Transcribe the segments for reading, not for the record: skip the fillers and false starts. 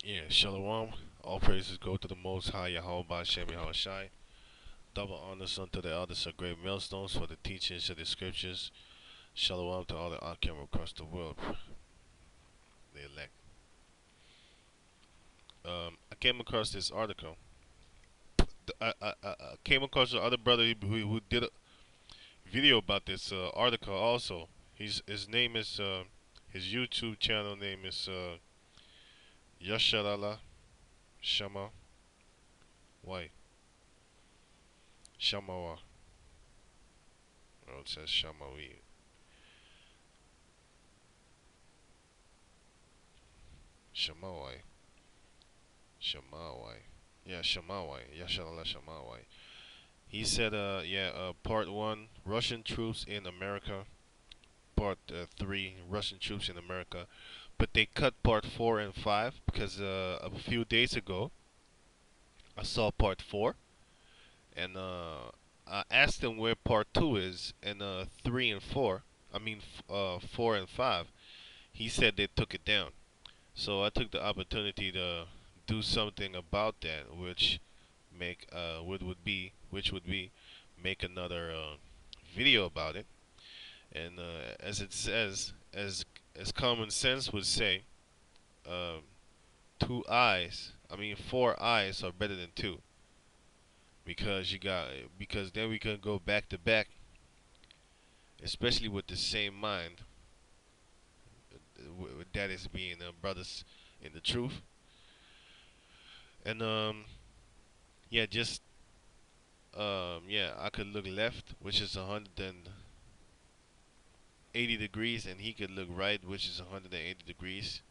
Yeah, Shalom. All praises go to the Most High Yahweh Shem Shai. Double honors unto the elders of great millstones for the teachings of the scriptures. Shalom to all the Akim across the world, the elect. I came across this article. I came across the other brother who did a video about this article also. His name is his YouTube channel name is Yasharala Shama Why Shamawa. Oh, it says Shamawi. Shamawai. Shamawai. Yeah, Shamawai. Yashalala Shamawai. He said, part one, Russian troops in America. Part three, Russian troops in America. But they cut part four and five because a few days ago I saw part four and I asked him where part two is and three and four. Four and five. He said they took it down. So I took the opportunity to do something about that, which would be make another video about it. And as it says, as common sense would say, um, four eyes are better than two because then we can go back to back, especially with the same mind. That is being brothers in the truth, and just I could look left, which is 180 degrees, and he could look right, which is 180 degrees,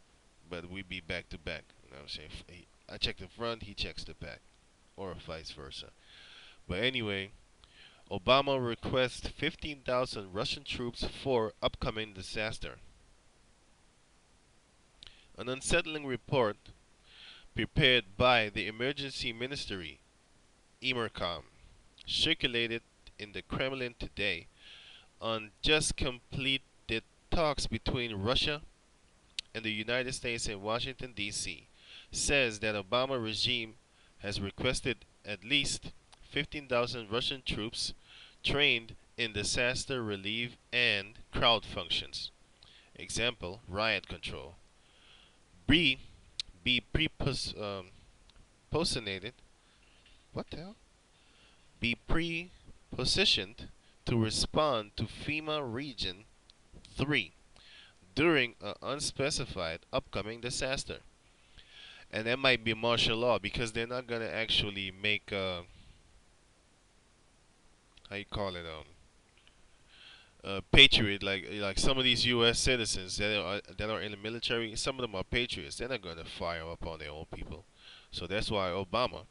but we be back to back. You know what I'm saying? I check the front, he checks the back, or vice versa. But anyway, Obama requests 15,000 Russian troops for upcoming disaster. An unsettling report prepared by the Emergency Ministry, EMERCOM, circulated in the Kremlin today on just completed talks between Russia and the United States in Washington, D.C., says that Obama regime has requested at least 15,000 Russian troops trained in disaster relief and crowd functions. Example, riot control. B, be pre-positioned. What the hell? Be pre-positioned to respond to FEMA Region 3 during an unspecified upcoming disaster. And that might be martial law because they're not gonna actually make how you call it patriot like some of these U.S. citizens that are in the military. Some of them are patriots. They're not gonna fire up on their own people. So that's why Obama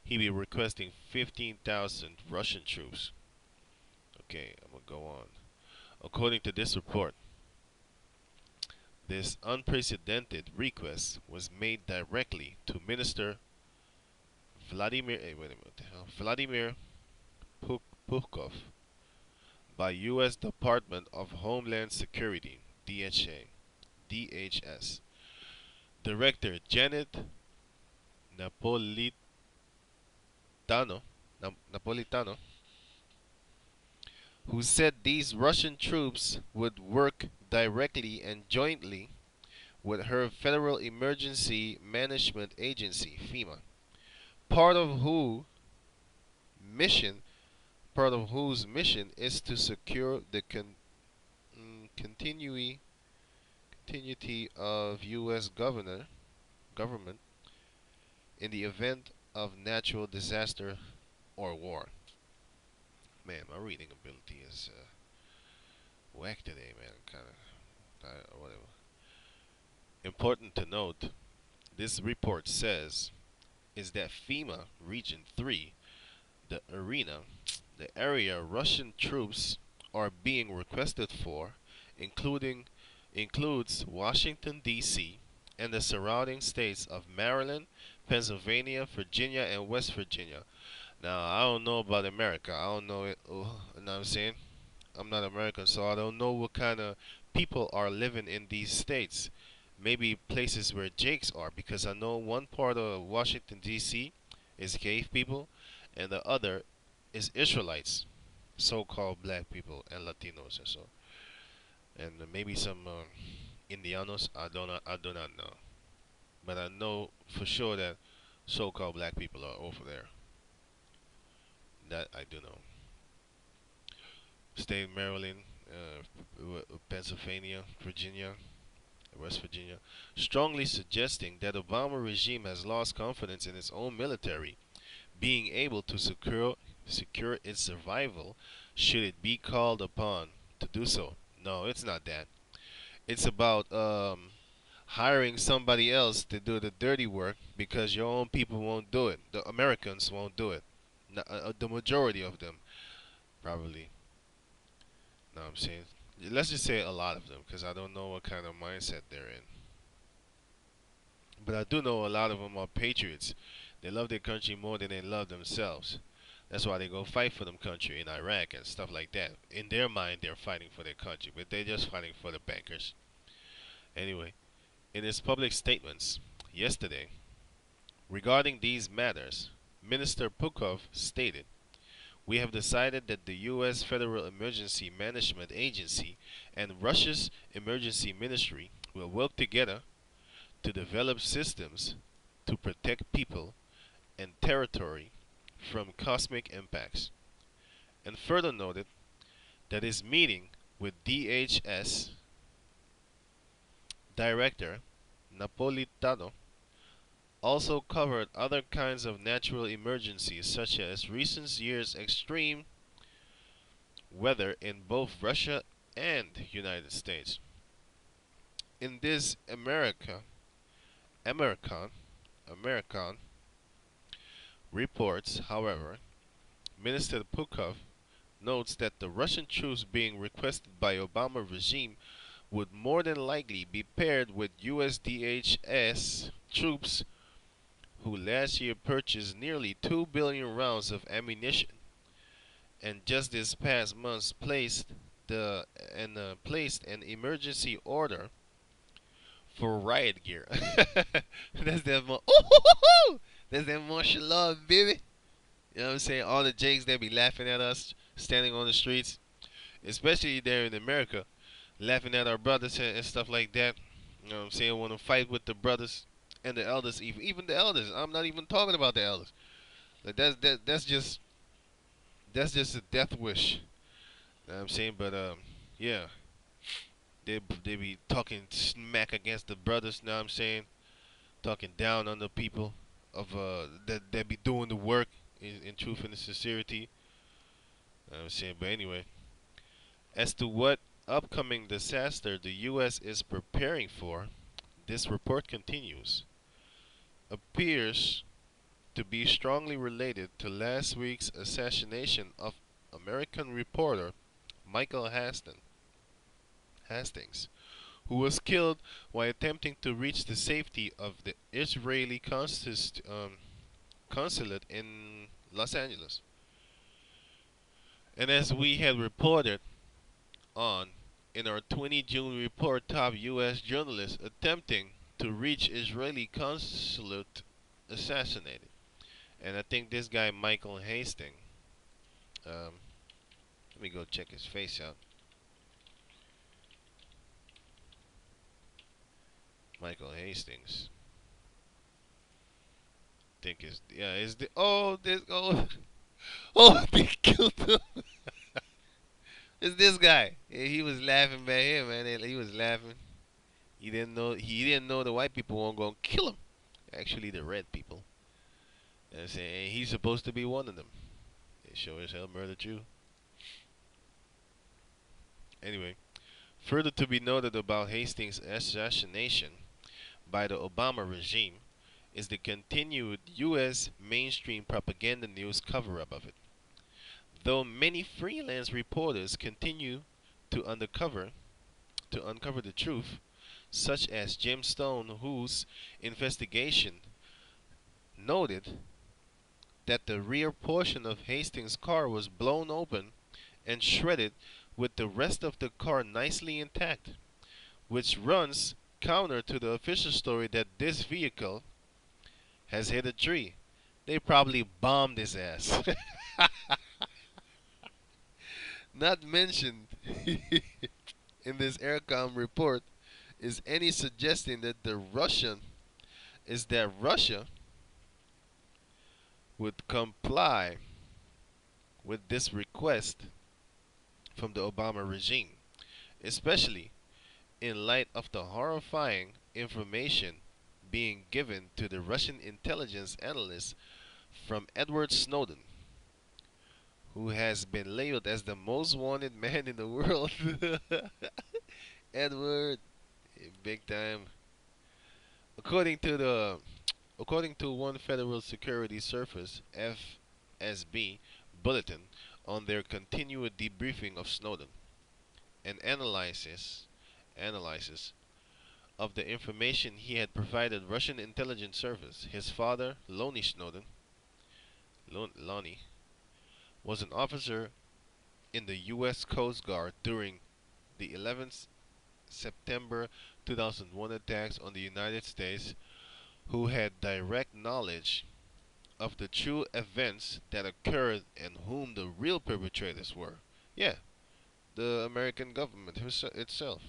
he be requesting 15,000 Russian troops. Okay, I'm gonna go on. According to this report, this unprecedented request was made directly to Minister Vladimir. Wait a minute, what the hell? Vladimir Pukhov by U.S. Department of Homeland Security DHS Director Janet Napolitano Napolitano, who said these Russian troops would work directly and jointly with her Federal Emergency Management Agency (FEMA), part of who mission part of whose mission is to secure the continuity of U.S. government in the event of natural disaster or war. Man, my reading ability is whack today, man. Kind of whatever. Important to note, this report says is that FEMA Region 3, the area Russian troops are being requested for, including includes Washington D.C. and the surrounding states of Maryland, Pennsylvania, Virginia, and West Virginia. Now, I don't know about America. I don't know it. Oh, you know what I'm saying? I'm not American, so I don't know what kind of people are living in these states. maybe places where Jakes are, because I know one part of Washington D.C. is cave people, and the other is Israelites, so-called black people and Latinos and so, and maybe some Indianos. I do not know, but I know for sure that so-called black people are over there. That I do know. State Maryland, Pennsylvania, Virginia, West Virginia, strongly suggesting that Obama regime has lost confidence in its own military, being able to secure its survival should it be called upon to do so. No, it's not that. It's about hiring somebody else to do the dirty work because your own people won't do it. The Americans won't do it. The majority of them, probably. Know what I'm saying? Let's just say a lot of them, because I don't know what kind of mindset they're in. But I do know a lot of them are patriots. They love their country more than they love themselves. That's why they go fight for them country in Iraq and stuff like that. In their mind, they're fighting for their country, but they're just fighting for the bankers. Anyway, in his public statements yesterday regarding these matters, Minister Pukov stated, "We have decided that the U.S. Federal Emergency Management Agency and Russia's Emergency Ministry will work together to develop systems to protect people and territory from cosmic impacts," and further noted that his meeting with DHS Director Napolitano also covered other kinds of natural emergencies such as recent years' extreme weather in both Russia and United States. In this American reports, however, Minister Pukov notes that the Russian troops being requested by Obama regime would more than likely be paired with USDHS troops who last year purchased nearly 2 billion rounds of ammunition and just this past month placed an emergency order for riot gear. That's that that's that martial law, baby. You know what I'm saying? All the Jakes that be laughing at us standing on the streets, especially there in America, laughing at our brothers and stuff like that. You know what I'm saying? Want to fight with the brothers and the elders, even the elders. I'm not even talking about the elders. Like that's just a death wish. You know what I'm saying? But yeah, they be talking smack against the brothers. You know what I'm saying? Talking down on the people of that be doing the work in truth and sincerity. You know what I'm saying? But anyway, as to what upcoming disaster the U.S. is preparing for, this report continues. Appears to be strongly related to last week's assassination of American reporter Michael Hastings, who was killed while attempting to reach the safety of the Israeli consulate in Los Angeles. And as we had reported on in our 20 June report, top U.S. journalists attempting to reach Israeli consulate assassinated. And I think this guy, Michael Hastings, let me go check his face out. Michael Hastings. Think is yeah is the this they killed him. It's this guy. Yeah, he was laughing back here, man. He was laughing. He didn't know the white people weren't gonna kill him. Actually, the red people. You know what I'm saying? And he's supposed to be one of them. They sure as hell murdered you. Anyway, further to be noted about Hastings' assassination by the Obama regime is the continued U.S. mainstream propaganda news cover-up of it. Though many freelance reporters continue to uncover the truth, such as Jim Stone, whose investigation noted that the rear portion of Hastings' car was blown open and shredded with the rest of the car nicely intact, which runs counter to the official story that this vehicle has hit a tree. They probably bombed his ass. Not mentioned in this Aircom report is any suggesting that Russia would comply with this request from the Obama regime, especially in light of the horrifying information being given to the Russian intelligence analyst from Edward Snowden, who has been labeled as the most wanted man in the world. Edward, big time. According to the according to one Federal Security Service (FSB) bulletin on their continued debriefing of Snowden, an analysis of the information he had provided Russian intelligence service. His father, Lonnie, was an officer in the U.S. Coast Guard during the 11th September 2001 attacks on the United States, who had direct knowledge of the true events that occurred and whom the real perpetrators were. Yeah, the American government itself.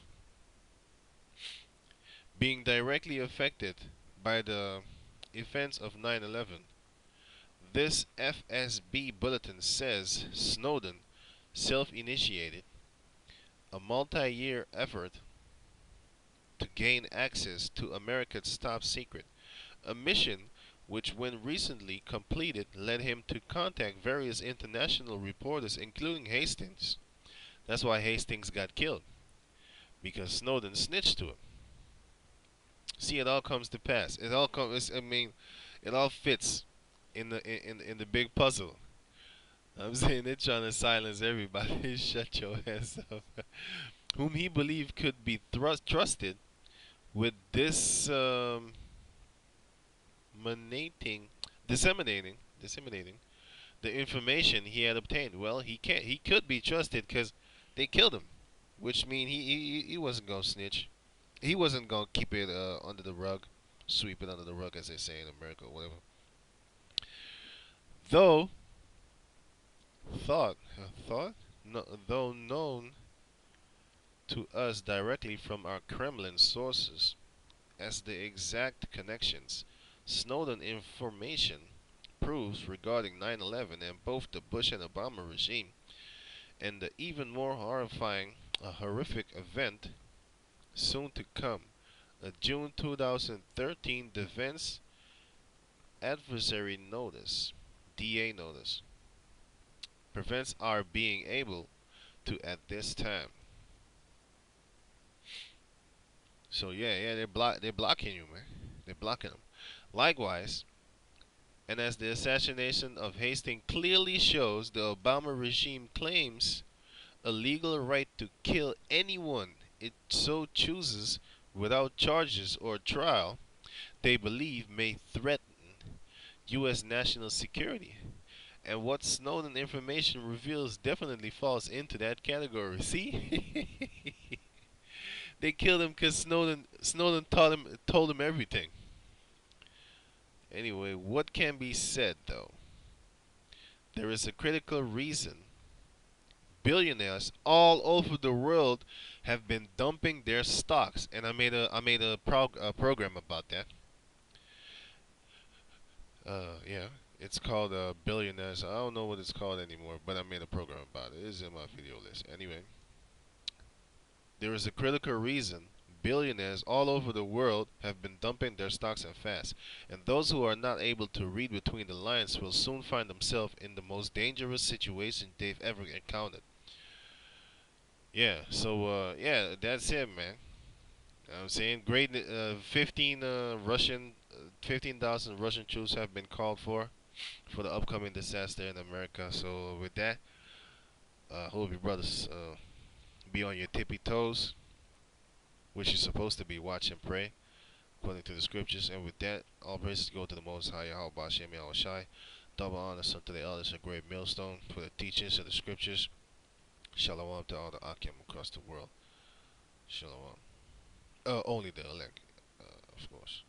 Being directly affected by the events of 9/11, this FSB bulletin says Snowden self-initiated a multi-year effort to gain access to America's top secret, a mission which, when recently completed, led him to contact various international reporters, including Hastings. That's why Hastings got killed, because Snowden snitched to him. See, it all comes to pass. It all comes. I mean, it all fits in the big puzzle. I'm saying they're trying to silence everybody. Shut your ass up. Whom he believed could be trusted with this disseminating the information he had obtained. Well, he can't. He could be trusted because they killed him, which means he wasn't gonna snitch. He wasn't gonna keep it under the rug, sweep it under the rug, as they say in America, or whatever. Though thought, thought, no, though known to us directly from our Kremlin sources as the exact connections, Snowden information proves regarding 9/11 and both the Bush and Obama regime, and the even more horrifying, horrific event soon to come, a June 2013 Defense Adversary Notice (DA notice) prevents our being able to at this time. So yeah, they're blocking you, man. They're blocking them. Likewise, and as the assassination of Hastings clearly shows, the Obama regime claims a legal right to kill anyone it so chooses without charges or trial they believe may threaten U.S. national security. And what Snowden information reveals definitely falls into that category. See? They killed him because Snowden told him everything. Anyway, what can be said though? There is a critical reason billionaires all over the world have been dumping their stocks, and I made a program about that. Yeah, it's called Billionaires. I don't know what it's called anymore, but I made a program about it. It is in my video list. Anyway, there is a critical reason billionaires all over the world have been dumping their stocks and fast, and those who are not able to read between the lines will soon find themselves in the most dangerous situation they've ever encountered. Yeah, so yeah, that's it, man. I'm saying great. 15,000 Russian troops have been called for the upcoming disaster in America. So with that, hope your brothers be on your tippy toes, which you're supposed to be. Watch and pray according to the scriptures. And with that, all praises go to the Most High Yahweh Shem Yahweh Shai. Double honor unto the elders, a great millstone for the teachings of the scriptures. Shalom to all the Akim across the world. Shalom. Only the elect, of course.